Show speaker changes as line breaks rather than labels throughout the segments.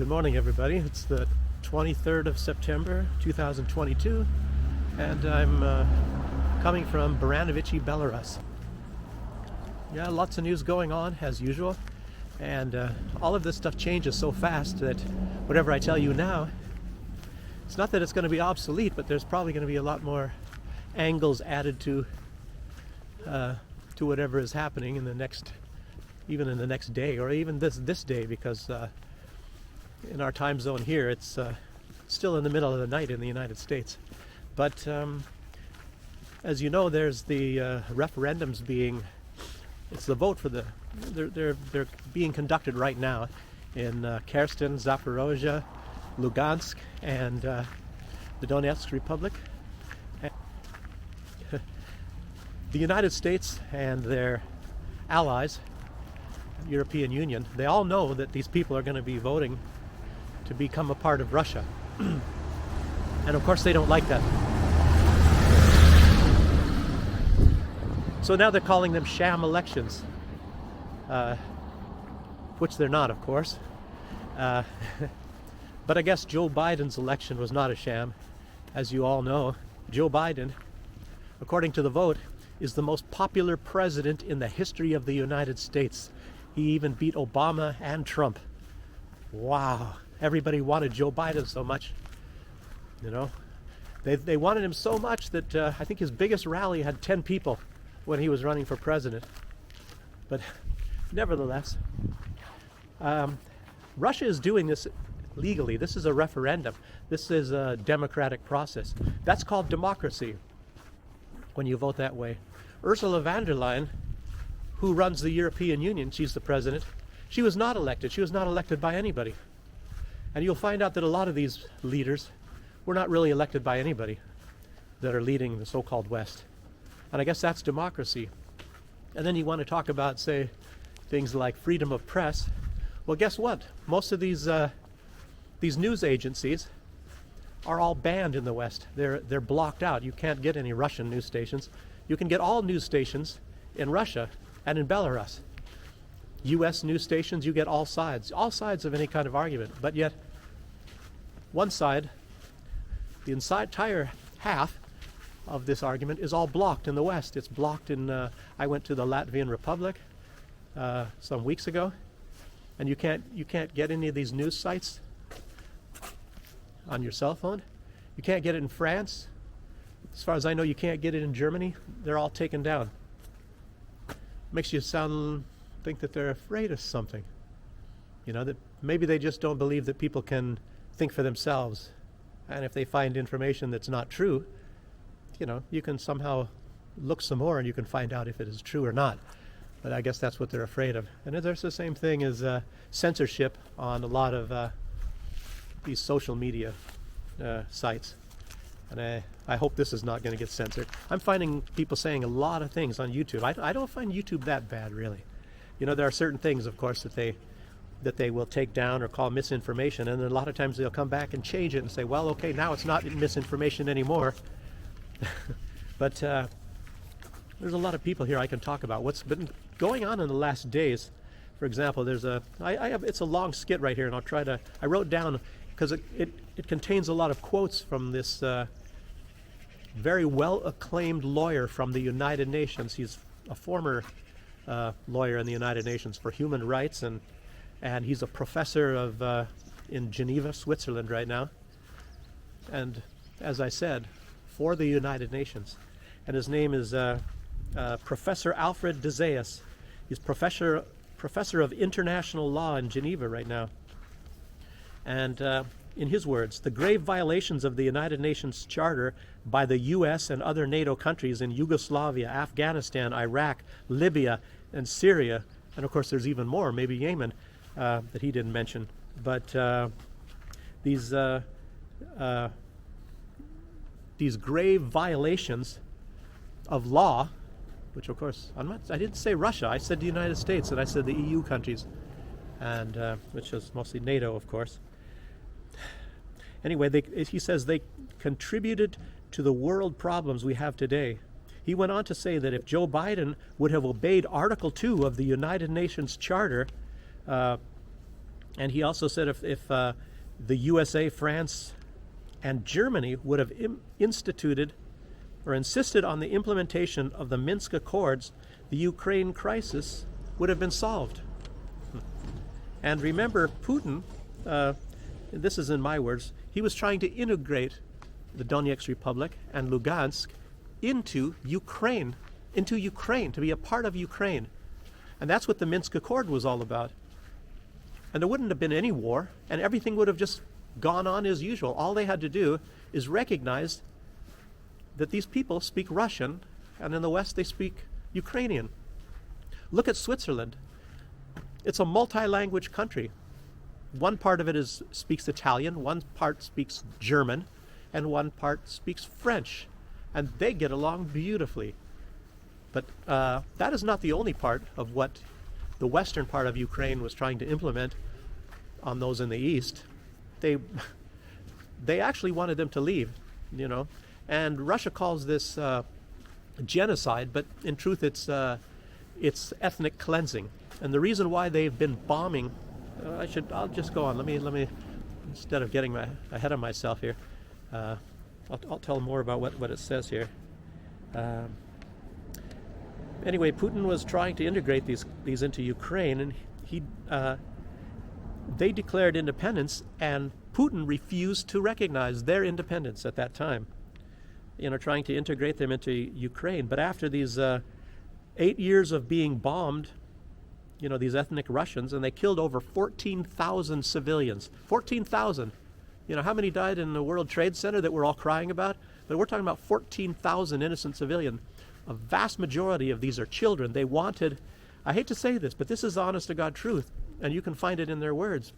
Good morning, everybody. It's the 23rd of September 2022, and I'm coming from Baranovichi, Belarus. Yeah, lots of news going on as usual, and all of this stuff changes so fast that whatever I tell you now, it's not that it's going to be obsolete, but there's probably going to be a lot more angles added to whatever is happening in the next, even in the next day, or even this day, because in our time zone here, it's still in the middle of the night in the United States. But as you know, there's the referendums being, it's the vote for the, they're being conducted right now in Kherson, Zaporozhye, Lugansk, and the Donetsk Republic. The United States and their allies, European Union, they all know that these people are going to be voting to become a part of Russia. And of course they don't like that. So now they're calling them sham elections, which they're not, of course. But I guess Joe Biden's election was not a sham. As you all know, Joe Biden, according to the vote, is the most popular president in the history of the United States. He even beat Obama and Trump. Wow. Everybody wanted Joe Biden so much. You know, they wanted him so much that I think his biggest rally had 10 people when he was running for president. But nevertheless, Russia is doing this legally. This is a referendum. This is a democratic process. That's called democracy when you vote that way. Ursula von der Leyen, who runs the European Union, she's the president, she was not elected. She was not elected by anybody. And you'll find out that a lot of these leaders were not really elected by anybody that are leading the so-called West. And I guess that's democracy. And then you want to talk about, say, things like freedom of press. Well, guess what? Most of these news agencies are all banned in the West. They're blocked out. You can't get any Russian news stations. You can get all news stations in Russia and in Belarus. U.S. news stations, you get all sides of any kind of argument. But yet, one side, the entire half of this argument is all blocked in the West. It's blocked in, I went to the Latvian Republic some weeks ago, and you can't get any of these news sites on your cell phone. You can't get it in France. As far as I know, you can't get it in Germany. They're all taken down. Makes you think that they're afraid of something. You know, that maybe they just don't believe that people can think for themselves. And if they find information that's not true, you know, you can somehow look some more and you can find out if it is true or not. But I guess that's what they're afraid of. And there's the same thing as censorship on a lot of these social media sites. And I hope this is not going to get censored. I'm finding people saying a lot of things on YouTube. I don't find YouTube that bad, really. You know, there are certain things, of course, that they will take down or call misinformation, and then a lot of times they'll come back and change it and say, well, okay, now it's not misinformation anymore. But there's a lot of people here I can talk about. What's been going on in the last days? For example, there's it's a long skit right here, and I wrote down, because it contains a lot of quotes from this very well-acclaimed lawyer from the United Nations. He's a former lawyer in the United Nations for human rights, and he's a professor in Geneva, Switzerland right now. And as I said, for the United Nations. And his name is Professor Alfred de Zayas. He's professor of international law in Geneva right now. And in his words, the grave violations of the United Nations Charter by the U.S. and other NATO countries in Yugoslavia, Afghanistan, Iraq, Libya, and Syria, and of course there's even more, maybe Yemen, that he didn't mention. But these grave violations of law, which of course I didn't say Russia, I said the United States, and I said the EU countries, and which is mostly NATO, of course. Anyway, he says they contributed to the world problems we have today. He went on to say that if Joe Biden would have obeyed Article 2 of the United Nations Charter, And he also said if the USA, France, and Germany would have instituted or insisted on the implementation of the Minsk Accords, the Ukraine crisis would have been solved. And remember, Putin, this is in my words, he was trying to integrate the Donetsk Republic and Lugansk into Ukraine, to be a part of Ukraine. And that's what the Minsk Accord was all about. And there wouldn't have been any war, and everything would have just gone on as usual. All they had to do is recognize that these people speak Russian, and in the West they speak Ukrainian. Look at Switzerland. It's a multi-language country. One part of it speaks Italian, one part speaks German, and one part speaks French. And they get along beautifully. But that is not the only part of what the western part of Ukraine was trying to implement on those in the east. They actually wanted them to leave, you know. And Russia calls this genocide, but in truth it's ethnic cleansing. And the reason why they've been bombing, I'll just go on. Let me instead of getting ahead of myself here, I'll tell more about what it says here. Anyway, Putin was trying to integrate these into Ukraine, and they declared independence, and Putin refused to recognize their independence at that time. You know, trying to integrate them into Ukraine. But after these 8 years of being bombed, you know, these ethnic Russians, and they killed over 14,000 civilians. 14,000. You know, how many died in the World Trade Center that we're all crying about? But we're talking about 14,000 innocent civilians. A vast majority of these are children. They wanted, I hate to say this, but this is honest to God truth, and you can find it in their words.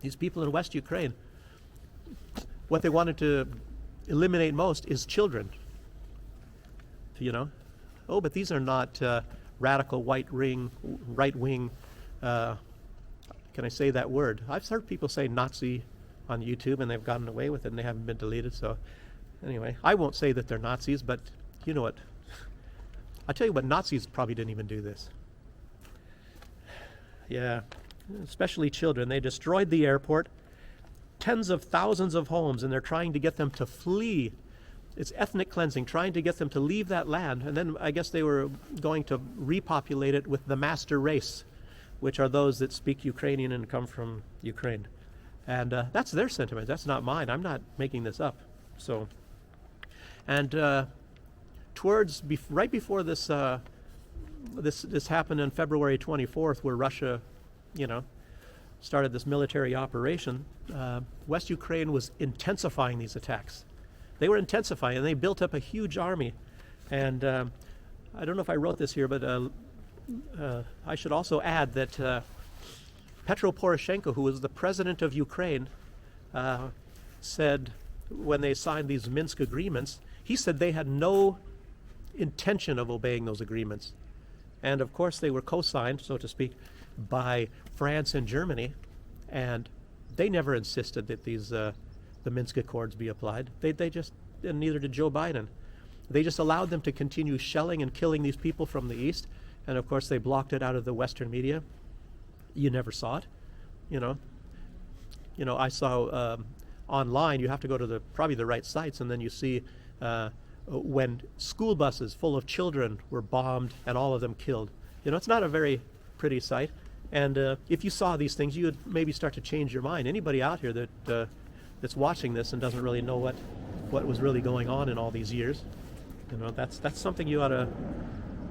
These people in West Ukraine, what they wanted to eliminate most is children. You know? Oh, but these are not radical right-wing, can I say that word? I've heard people say Nazi on YouTube, and they've gotten away with it, and they haven't been deleted. So anyway, I won't say that they're Nazis, but you know what? I tell you what, Nazis probably didn't even do this. Yeah, especially children. They destroyed the airport, tens of thousands of homes, and they're trying to get them to flee. It's ethnic cleansing, trying to get them to leave that land. And then I guess they were going to repopulate it with the master race, which are those that speak Ukrainian and come from Ukraine. And that's their sentiment. That's not mine. I'm not making this up. So, and right before this happened on February 24th, where Russia, you know, started this military operation, West Ukraine was intensifying these attacks. They were intensifying, and they built up a huge army. And I don't know if I wrote this here, but I should also add that Petro Poroshenko, who was the president of Ukraine, said when they signed these Minsk agreements, he said they had no intention of obeying those agreements. And of course they were co-signed, so to speak, by France and Germany, and they never insisted that the Minsk Accords be applied. They just, and neither did Joe Biden. They just allowed them to continue shelling and killing these people from the east, and of course they blocked it out of the Western media. You never saw it, you know. I saw online, you have to go to probably the right sites, and then you see when school buses full of children were bombed and all of them killed. You know, it's not a very pretty sight. And if you saw these things, you would maybe start to change your mind. Anybody out here that's watching this and doesn't really know what was really going on in all these years, you know, that's something you ought to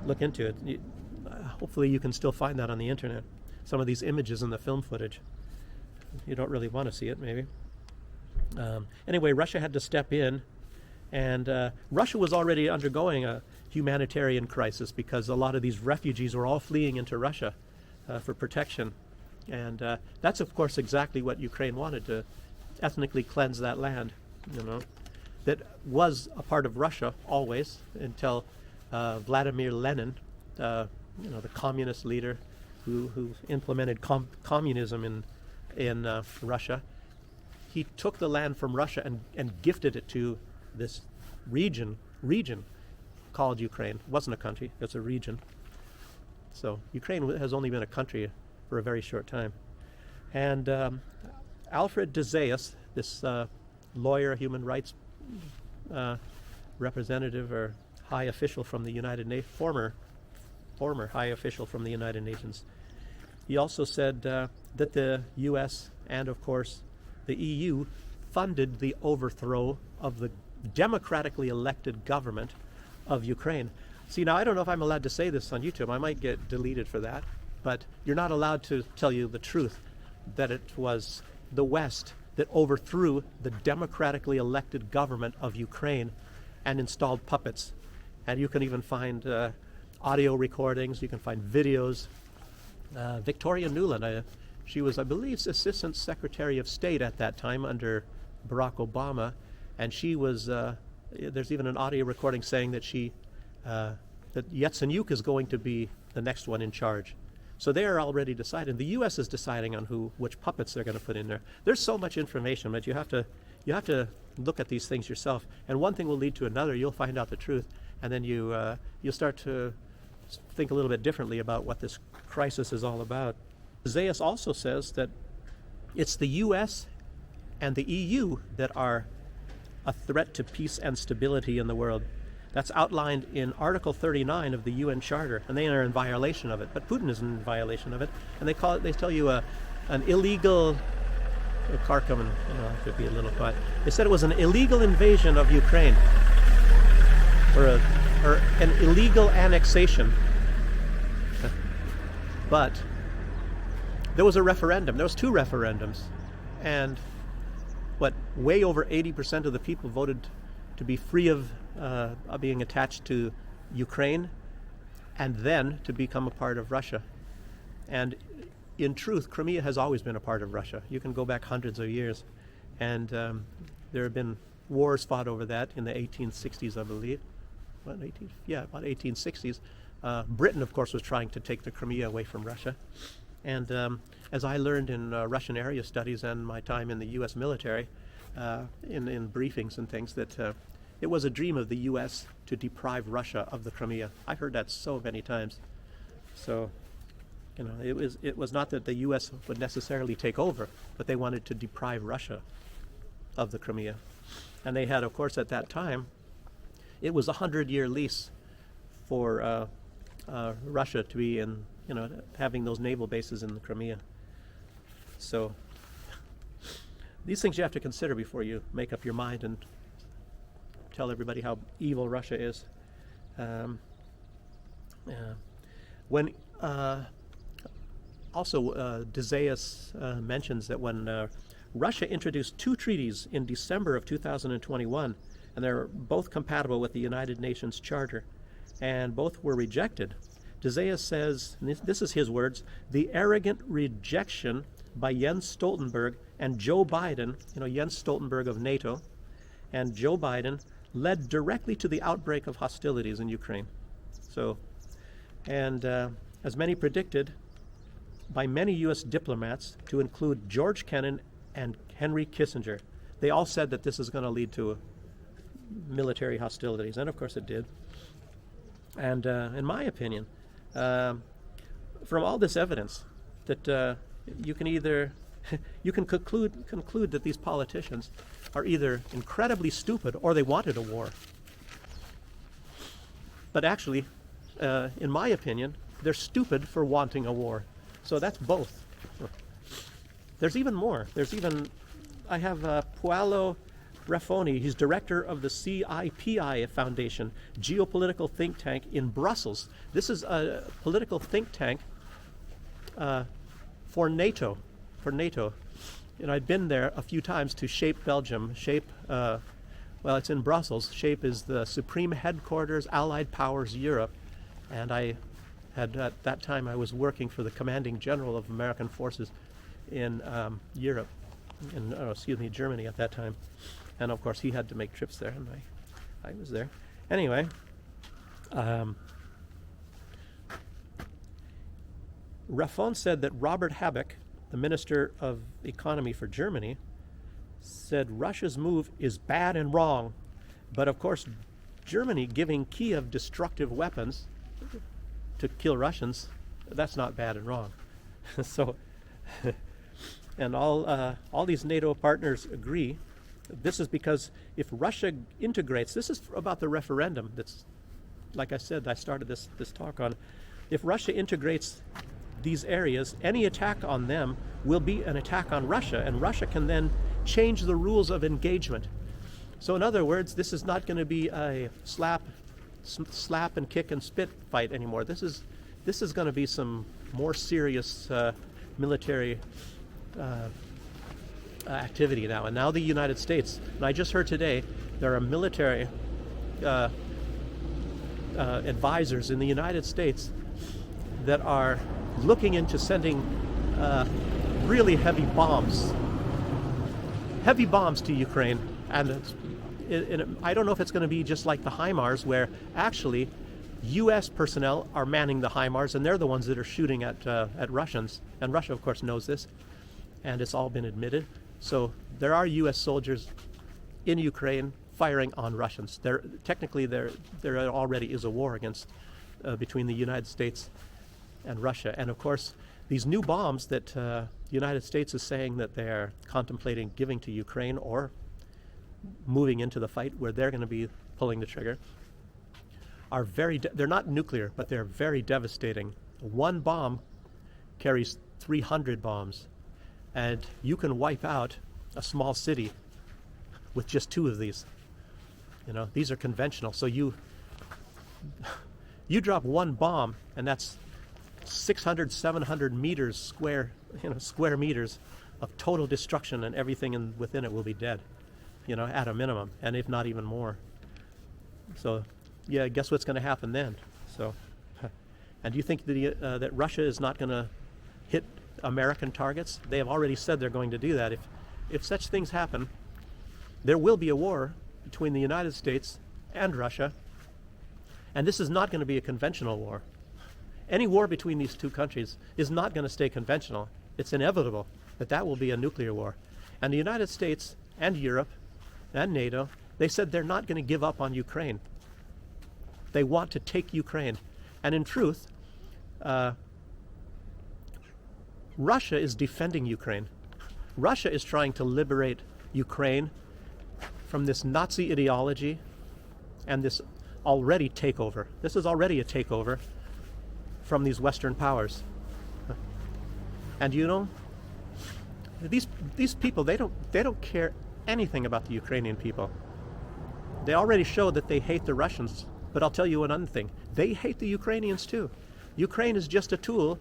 look into. Hopefully you can still find that on the internet. Some of these images in the film footage. You don't really want to see it, maybe. Anyway, Russia had to step in, and Russia was already undergoing a humanitarian crisis because a lot of these refugees were all fleeing into Russia for protection. And that's, of course, exactly what Ukraine wanted, to ethnically cleanse that land, you know, that was a part of Russia always until Vladimir Lenin, you know, the communist leader who implemented communism in Russia. He took the land from Russia and gifted it to this region called Ukraine. It wasn't a country, it's a region. So Ukraine has only been a country for a very short time. And Alfred de Zayas, this lawyer, human rights representative or high official from the United Nations, former high official from the United Nations, he also said that the U.S. and, of course, the EU funded the overthrow of the democratically elected government of Ukraine. See, now I don't know if I'm allowed to say this on YouTube. I might get deleted for that. But you're not allowed to tell you the truth, that it was the West that overthrew the democratically elected government of Ukraine and installed puppets. And you can even find audio recordings, you can find videos. Victoria Nuland, she was, I believe, Assistant Secretary of State at that time under Barack Obama, and she was, there's even an audio recording saying that that Yatsenyuk is going to be the next one in charge. So they are already deciding. The U.S. is deciding on which puppets they're going to put in there. There's so much information, but you have to look at these things yourself. And one thing will lead to another. You'll find out the truth, and then you'll start to think a little bit differently about what this crisis is all about. Zayas also says that it's the U.S. and the EU that are a threat to peace and stability in the world. That's outlined in Article 39 of the UN Charter, and they are in violation of it. But Putin is in violation of it, and they tell you an illegal. A car coming, I should be a little quiet. They said it was an illegal invasion of Ukraine, or an illegal annexation. But there was a referendum. There was 2 referendums, and way over 80% of the people voted to be free of being attached to Ukraine, and then to become a part of Russia. And in truth, Crimea has always been a part of Russia. You can go back hundreds of years, and there have been wars fought over that in the 1860s, I believe. About 1860s. Britain, of course, was trying to take the Crimea away from Russia. And as I learned in Russian area studies and my time in the U.S. military, in briefings and things, that it was a dream of the U.S. to deprive Russia of the Crimea. I heard that so many times. So, it was not that the U.S. would necessarily take over, but they wanted to deprive Russia of the Crimea. And they had, of course, at that time, it was a 100-year lease for Russia to be in, having those naval bases in the Crimea. So these things you have to consider before you make up your mind and tell everybody how evil Russia is. When also de Zayas mentions that when Russia introduced 2 treaties in December of 2021, and they're both compatible with the United Nations Charter, and both were rejected. De Zayas says, and this is his words, the arrogant rejection by Jens Stoltenberg and Joe Biden, Jens Stoltenberg of NATO, and Joe Biden, led directly to the outbreak of hostilities in Ukraine. So, and as many predicted by many U.S. diplomats, to include George Kennan and Henry Kissinger, they all said that this is going to lead to military hostilities, and of course it did. And in my opinion, from all this evidence, that you can conclude that these politicians are either incredibly stupid or they wanted a war. But actually, in my opinion, they're stupid for wanting a war. So that's both. There's even more. I have Paolo Raffoni. He's director of the CIPI Foundation, geopolitical think tank in Brussels. This is a political think tank for NATO. And I've been there a few times to SHAPE Belgium. SHAPE, it's in Brussels. SHAPE is the Supreme Headquarters, Allied Powers Europe. And I had, at that time, I was working for the Commanding General of American Forces in Europe, Germany at that time. And of course, he had to make trips there, and I was there. Anyway, Raffon said that Robert Habeck, the Minister of Economy for Germany, said Russia's move is bad and wrong. But of course, Germany giving Kiev destructive weapons to kill Russians, that's not bad and wrong. So and all these NATO partners agree. This is because if Russia integrates, this is about the referendum. That's, like I said, I started this talk on. If Russia integrates these areas, any attack on them will be an attack on Russia, and Russia can then change the rules of engagement. So in other words, this is not going to be a slap and kick and spit fight anymore. This is going to be some more serious military activity now. And now the United States, and I just heard today, there are military advisors in the United States that are looking into sending really heavy bombs to Ukraine. And I don't know if it's going to be just like the HIMARS, where actually U.S. personnel are manning the HIMARS, and they're the ones that are shooting at Russians. And Russia, of course, knows this, and it's all been admitted. So there are U.S. soldiers in Ukraine firing on Russians. Technically, there already is a war between the United States and Russia. And of course, these new bombs that the United States is saying that they're contemplating giving to Ukraine or moving into the fight where they're going to be pulling the trigger are they're not nuclear, but they're very devastating. One bomb carries 300 bombs, and you can wipe out a small city with just 2 of these. These are conventional. So you drop one bomb, and that's 600, 700 meters square meters of total destruction, and everything within it will be dead, at a minimum, and if not even more. So, yeah, guess what's going to happen then? So, and do you think that Russia is not going to hit American targets? They have already said they're going to do that. If such things happen, there will be a war between the United States and Russia, and this is not going to be a conventional war. Any war between these two countries is not going to stay conventional. It's inevitable that will be a nuclear war. And the United States and Europe and NATO, they said they're not going to give up on Ukraine. They want to take Ukraine. And in truth, Russia is defending Ukraine. Russia is trying to liberate Ukraine from this Nazi ideology and this already takeover. This is already a takeover from these Western powers. And these people, they don't care anything about the Ukrainian people. They already showed that they hate the Russians. But I'll tell you another thing. They hate the Ukrainians too. Ukraine is just a tool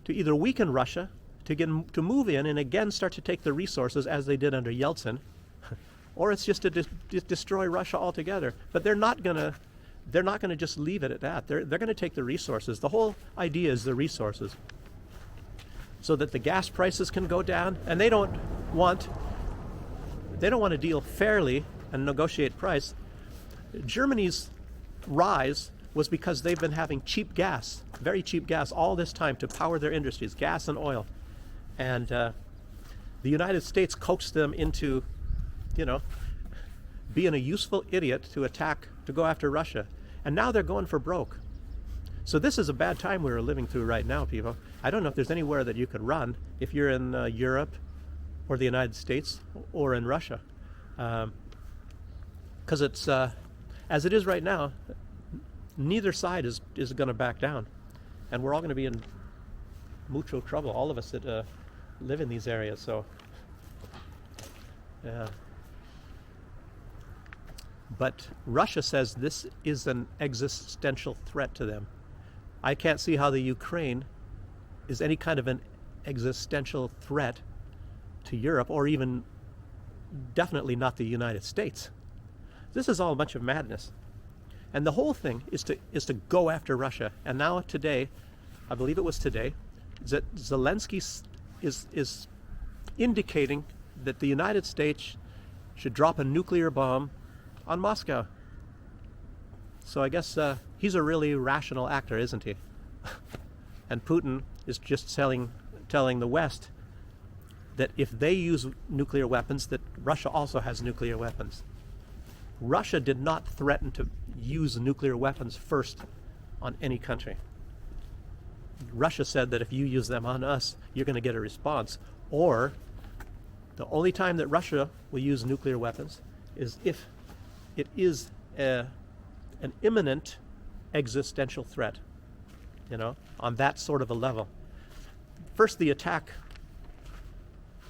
to either weaken Russia, to move in and again start to take the resources as they did under Yeltsin, or it's just to destroy Russia altogether. But they're not gonna just leave it at that. They're gonna take the resources. The whole idea is the resources, so that the gas prices can go down, and they don't want to deal fairly and negotiate price. Germany's rise was because they've been having cheap gas, very cheap gas, all this time to power their industries, gas and oil. And the United States coaxed them into, being a useful idiot to go after Russia. And now they're going for broke. So this is a bad time we're living through right now, people. I don't know if there's anywhere that you could run if you're in Europe or the United States or in Russia. Because it's, as it is right now, neither side is going to back down. And we're all going to be in mucho trouble, all of us that live in these areas. So, yeah. But Russia says this is an existential threat to them. I can't see how the Ukraine is any kind of an existential threat to Europe, or even definitely not the United States. This is all a bunch of madness. And the whole thing is to go after Russia. And now today, I believe it was today, that Zelensky is indicating that the United States should drop a nuclear bomb on Moscow. So I guess he's a really rational actor, isn't he? And Putin is just telling the West that if they use nuclear weapons, that Russia also has nuclear weapons. Russia did not threaten to use nuclear weapons first on any country. Russia said that if you use them on us, you're going to get a response. Or the only time that Russia will use nuclear weapons is if it is an imminent existential threat, on that sort of a level. First, the attack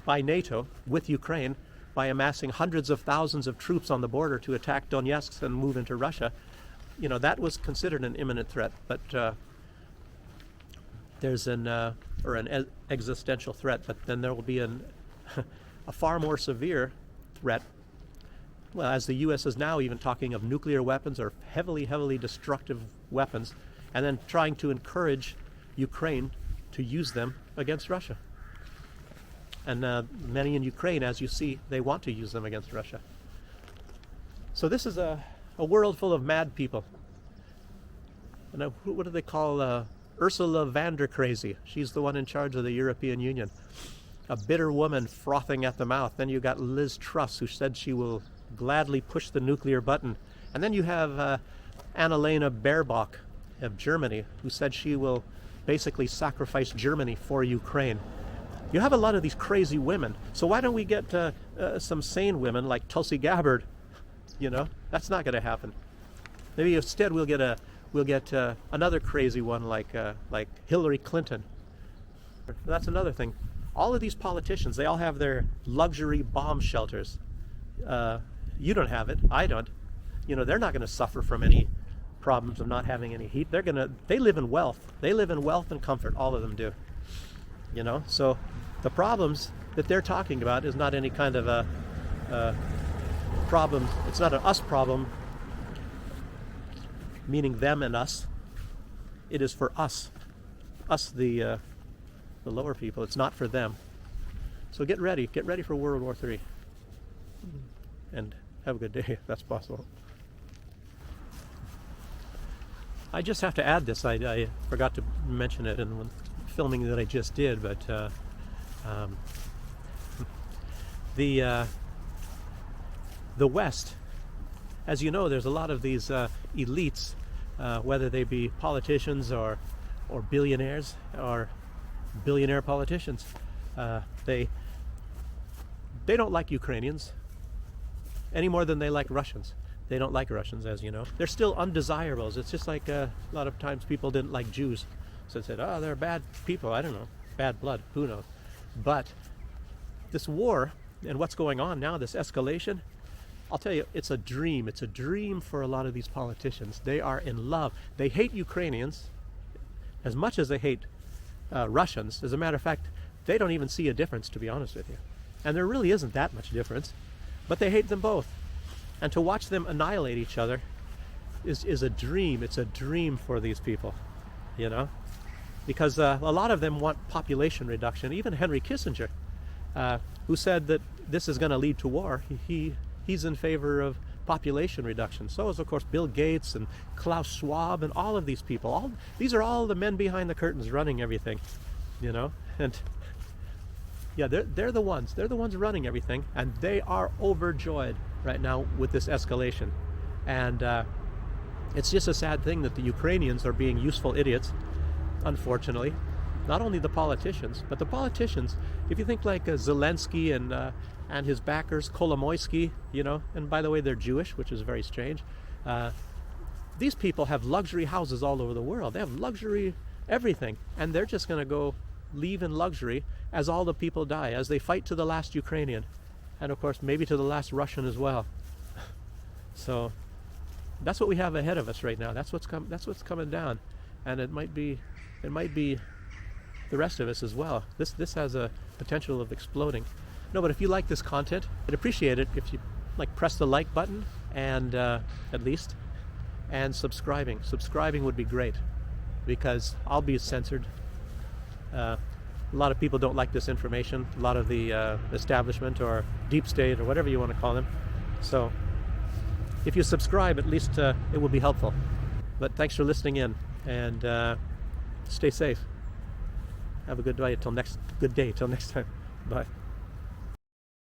by NATO with Ukraine by amassing hundreds of thousands of troops on the border to attack Donetsk and move into Russia, that was considered an imminent threat. But there's an existential threat, but then there will be a far more severe threat. Well, as the U.S. is now even talking of nuclear weapons or heavily, heavily destructive weapons, and then trying to encourage Ukraine to use them against Russia. And many in Ukraine, as you see, they want to use them against Russia. So this is a world full of mad people. And what do they call Ursula von der Crazy? She's the one in charge of the European Union. A bitter woman frothing at the mouth. Then you got Liz Truss, who said she will gladly push the nuclear button. And then you have Annalena Baerbock of Germany, who said she will basically sacrifice Germany for Ukraine. You have a lot of these crazy women. So why don't we get some sane women like Tulsi Gabbard? That's not going to happen. Maybe instead we'll get another crazy one like Hillary Clinton. That's another thing. All of these politicians, they all have their luxury bomb shelters. You don't have it. I don't. They're not going to suffer from any problems of not having any heat. They live in wealth. They live in wealth and comfort. All of them do. So the problems that they're talking about is not any kind of a problem. It's not an us problem, meaning them and us. It is for us the lower people. It's not for them. So get ready for World War III, and have a good day if that's possible. I just have to add this. I forgot to mention it in the filming that I just did, but the West, as you know, there's a lot of these elites, whether they be politicians or billionaires or billionaire politicians. They don't like Ukrainians any more than they like Russians. They don't like Russians, as you know. They're still undesirables. It's just like a lot of times people didn't like Jews. So they said, oh, they're bad people. I don't know. Bad blood. Who knows? But this war and what's going on now, this escalation, I'll tell you, it's a dream. It's a dream for a lot of these politicians. They are in love. They hate Ukrainians as much as they hate Russians. As a matter of fact, they don't even see a difference, to be honest with you. And there really isn't that much difference. But they hate them both. And to watch them annihilate each other is a dream. It's a dream for these people, because a lot of them want population reduction. Even Henry Kissinger, who said that this is going to lead to war, he's in favor of population reduction. So is, of course, Bill Gates and Klaus Schwab and all of these people. These are all the men behind the curtains running everything, And yeah, they're the ones. They're the ones running everything, and they are overjoyed right now with this escalation. And it's just a sad thing that the Ukrainians are being useful idiots, unfortunately. Not only the politicians, but the politicians, if you think like Zelensky and his backers, Kolomoisky, and by the way, they're Jewish, which is very strange. These people have luxury houses all over the world. They have luxury everything, and they're just going to go leave in luxury as all the people die, as they fight to the last Ukrainian, and of course maybe to the last Russian as well. So that's what we have ahead of us right now. That's what's coming down, and it might be the rest of us as well. This has a potential of exploding. No, but if you like this content, I'd appreciate it if you press the like button and at least, and subscribing. Subscribing would be great, because I'll be censored. A lot of people don't like this information. A lot of the establishment or deep state or whatever you want to call them. So if you subscribe, at least it will be helpful. But thanks for listening in, and stay safe. Have a good day till next time. Bye.